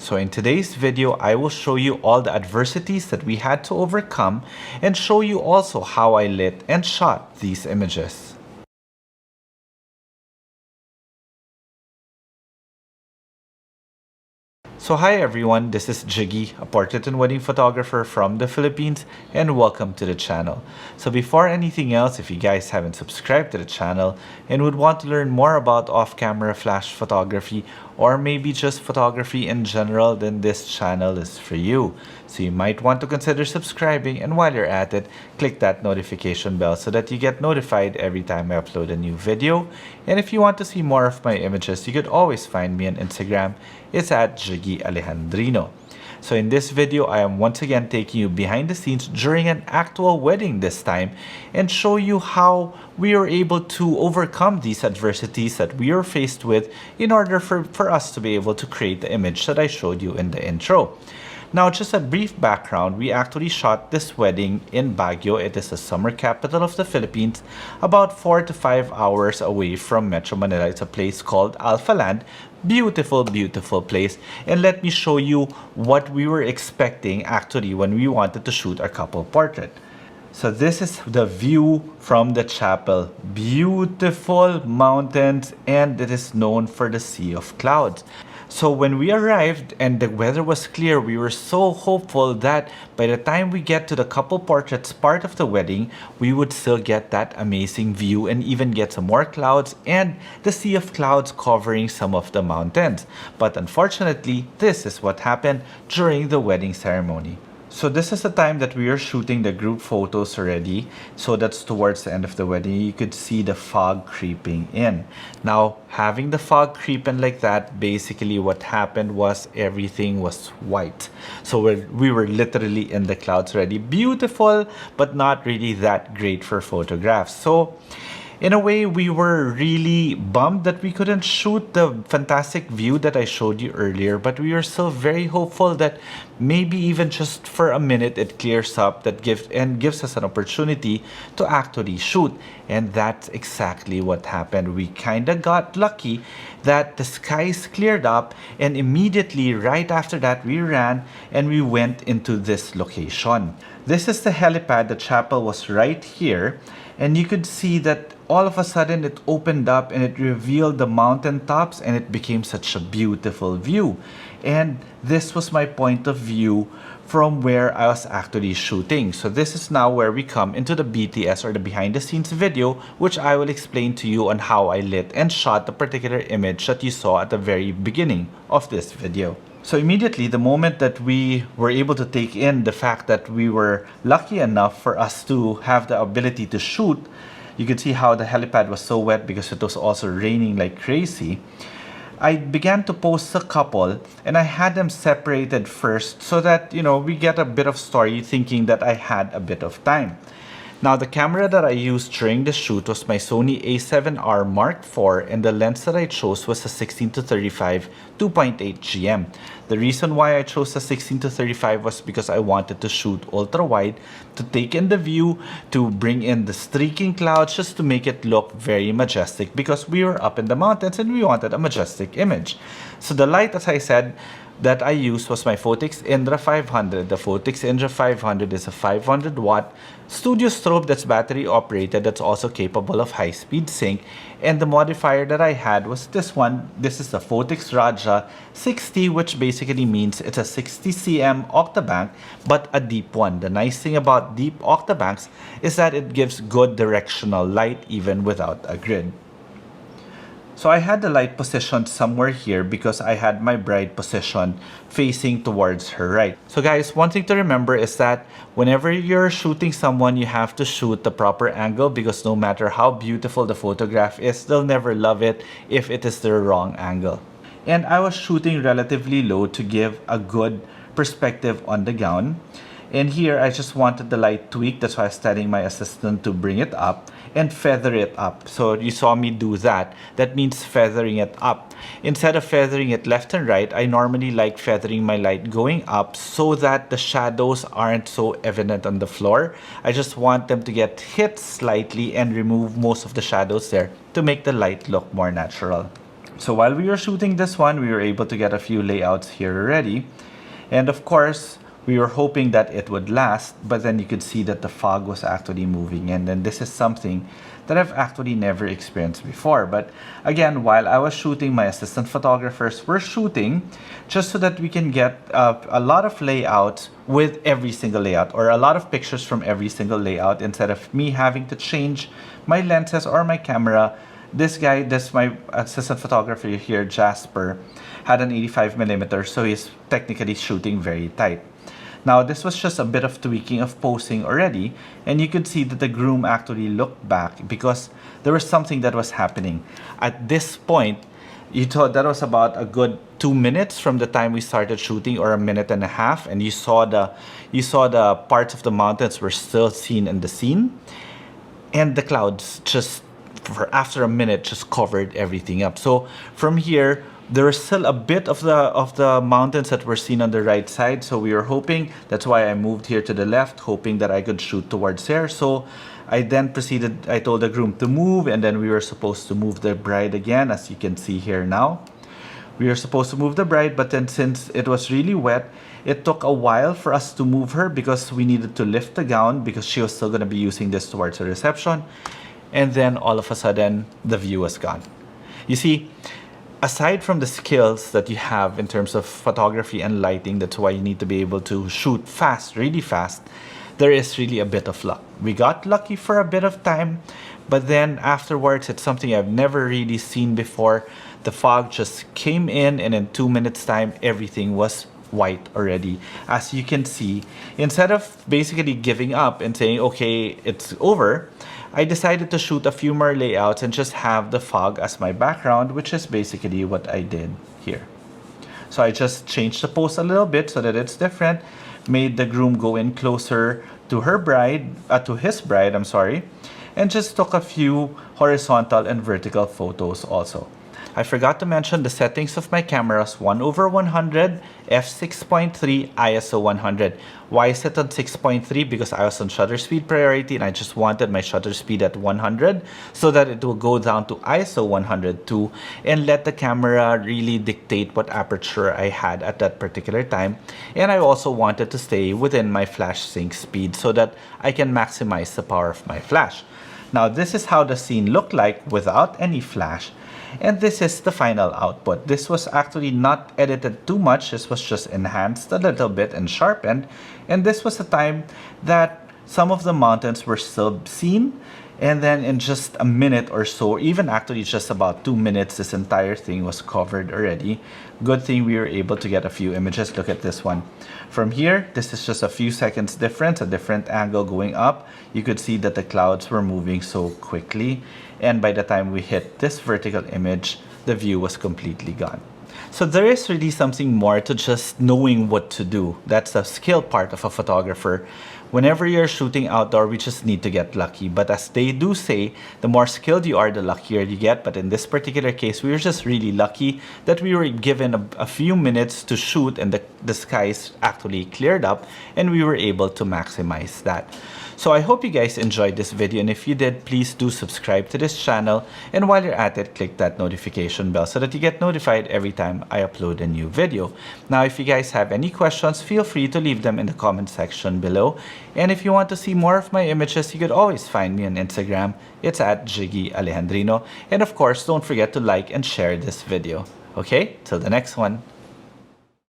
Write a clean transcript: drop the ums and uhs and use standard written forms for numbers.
So in today's video, I will show you all the adversities that we had to overcome and show you also how I lit and shot these images. So hi everyone, this is Jiggy, a portrait and wedding photographer from the Philippines, and welcome to the channel. So before anything else, if you guys haven't subscribed to the channel and would want to learn more about off-camera flash photography or maybe just photography in general, then this channel is for you. So you might want to consider subscribing, and while you're at it, click that notification bell so that you get notified every time I upload a new video. And if you want to see more of my images, you could always find me on Instagram. It's at Jiggy Alejandrino. So in this video, I am once again taking you behind the scenes during an actual wedding this time and show you how we were able to overcome these adversities that we were faced with in order for us to be able to create the image that I showed you in the intro. Now, just a brief background, we actually shot this wedding in Baguio. It is the summer capital of the Philippines, about 4 to 5 hours away from Metro Manila. It's a place called Alpha Land. Beautiful, beautiful place. And let me show you what we were expecting actually when we wanted to shoot our couple portrait. So this is the view from the chapel. Beautiful mountains, and it is known for the sea of clouds. So when we arrived and the weather was clear, we were so hopeful that by the time we get to the couple portraits part of the wedding, we would still get that amazing view and even get some more clouds and the sea of clouds covering some of the mountains. But unfortunately, this is what happened during the wedding ceremony. So this is the time that we are shooting the group photos already. So that's towards the end of the wedding. You could see the fog creeping in. Now, having the fog creep in like that, basically what happened was everything was white. So we were literally in the clouds already. Beautiful, but not really that great for photographs. So in a way, we were really bummed that we couldn't shoot the fantastic view that I showed you earlier, but we were still very hopeful that maybe even just for a minute it clears up that gives us an opportunity to actually shoot. And that's exactly what happened. We kind of got lucky that the skies cleared up, and immediately right after that we ran and we went into this location. This is the helipad. The chapel was right here, and you could see that all of a sudden it opened up and it revealed the mountain tops, and it became such a beautiful view. And this was my point of view from where I was actually shooting. So this is now where we come into the BTS, or the behind the scenes video, which I will explain to you on how I lit and shot the particular image that you saw at the very beginning of this video. So immediately, the moment that we were able to take in the fact that we were lucky enough for us to have the ability to shoot, you could see how the helipad was so wet because it was also raining like crazy. I began to post a couple, and I had them separated first so that, we get a bit of story, thinking that I had a bit of time. Now, the camera that I used during the shoot was my Sony a7R Mark IV, and the lens that I chose was a 16-35 2.8 GM. The reason why I chose a 16-35 was because I wanted to shoot ultra-wide to take in the view, to bring in the streaking clouds, just to make it look very majestic, because we were up in the mountains and we wanted a majestic image. So the light, as I said, that I used was my Phottix Indra 500. The Phottix Indra 500 is a 500 watt studio strobe that's battery operated, that's also capable of high-speed sync. And the modifier that I had was this one. This is the Phottix Raja 60, which basically means it's a 60 cm octabank, but a deep one. The nice thing about deep octabanks is that it gives good directional light even without a grid. So I had the light positioned somewhere here because I had my bride positioned facing towards her right. So guys, one thing to remember is that whenever you're shooting someone, you have to shoot the proper angle, because no matter how beautiful the photograph is, they'll never love it if it is the wrong angle. And I was shooting relatively low to give a good perspective on the gown. And here, I just wanted the light tweaked. That's why I was telling my assistant to bring it up and feather it up. So you saw me do that. That means feathering it up. Instead of feathering it left and right, I normally like feathering my light going up so that the shadows aren't so evident on the floor. I just want them to get hit slightly and remove most of the shadows there to make the light look more natural. So while we were shooting this one, we were able to get a few layouts here already. And of course, we were hoping that it would last, but then you could see that the fog was actually moving. And then this is something that I've actually never experienced before. But again, while I was shooting, my assistant photographers were shooting just so that we can get a lot of layouts with every single layout, or a lot of pictures from every single layout, instead of me having to change my lenses or my camera. My assistant photographer here, Jasper, had an 85mm, so he's technically shooting very tight. Now, this was just a bit of tweaking of posing already, and you could see that the groom actually looked back because there was something that was happening. At this point, you thought that was about a good 2 minutes from the time we started shooting, or a minute and a half, and you saw the parts of the mountains were still seen in the scene, and the clouds just after a minute just covered everything up. So from here, there is still a bit of the mountains that were seen on the right side. So we were hoping, that's why I moved here to the left, hoping that I could shoot towards there. So I then proceeded, I told the groom to move, and then we were supposed to move the bride again, as you can see here now. We were supposed to move the bride, but then since it was really wet, it took a while for us to move her because we needed to lift the gown because she was still going to be using this towards the reception. And then all of a sudden, the view was gone. You see, aside from the skills that you have in terms of photography and lighting, that's why you need to be able to shoot fast, really fast, there is really a bit of luck. We got lucky for a bit of time, but then afterwards, it's something I've never really seen before. The fog just came in, and in 2 minutes time, everything was white already. As you can see, instead of basically giving up and saying, okay, it's over, I decided to shoot a few more layouts and just have the fog as my background, which is basically what I did here. So I just changed the pose a little bit so that it's different, made the groom go in closer to his bride, I'm sorry, and just took a few horizontal and vertical photos also. I forgot to mention the settings of my cameras: 1/100, f6.3, ISO 100. Why is it on 6.3? Because I was on shutter speed priority and I just wanted my shutter speed at 100 so that it will go down to ISO 102 and let the camera really dictate what aperture I had at that particular time. And I also wanted to stay within my flash sync speed so that I can maximize the power of my flash. Now, this is how the scene looked like without any flash. And this is the final output. This was actually not edited too much. This was just enhanced a little bit and sharpened. And this was the time that some of the mountains were still seen. And then in just a minute or so, even actually just about 2 minutes, this entire thing was covered already. Good thing we were able to get a few images. Look at this one. From here, this is just a few seconds difference, a different angle going up. You could see that the clouds were moving so quickly. And by the time we hit this vertical image, the view was completely gone. So there is really something more to just knowing what to do. That's the skill part of a photographer. Whenever you're shooting outdoor, we just need to get lucky. But as they do say, the more skilled you are, the luckier you get. But in this particular case, we were just really lucky that we were given a few minutes to shoot, and the skies actually cleared up and we were able to maximize that. So I hope you guys enjoyed this video, and if you did, please do subscribe to this channel, and while you're at it, click that notification bell so that you get notified every time I upload a new video. Now, if you guys have any questions, feel free to leave them in the comment section below. And if you want to see more of my images, you could always find me on Instagram. It's at Jiggy Alejandrino. And of course, don't forget to like and share this video. Okay, till the next one.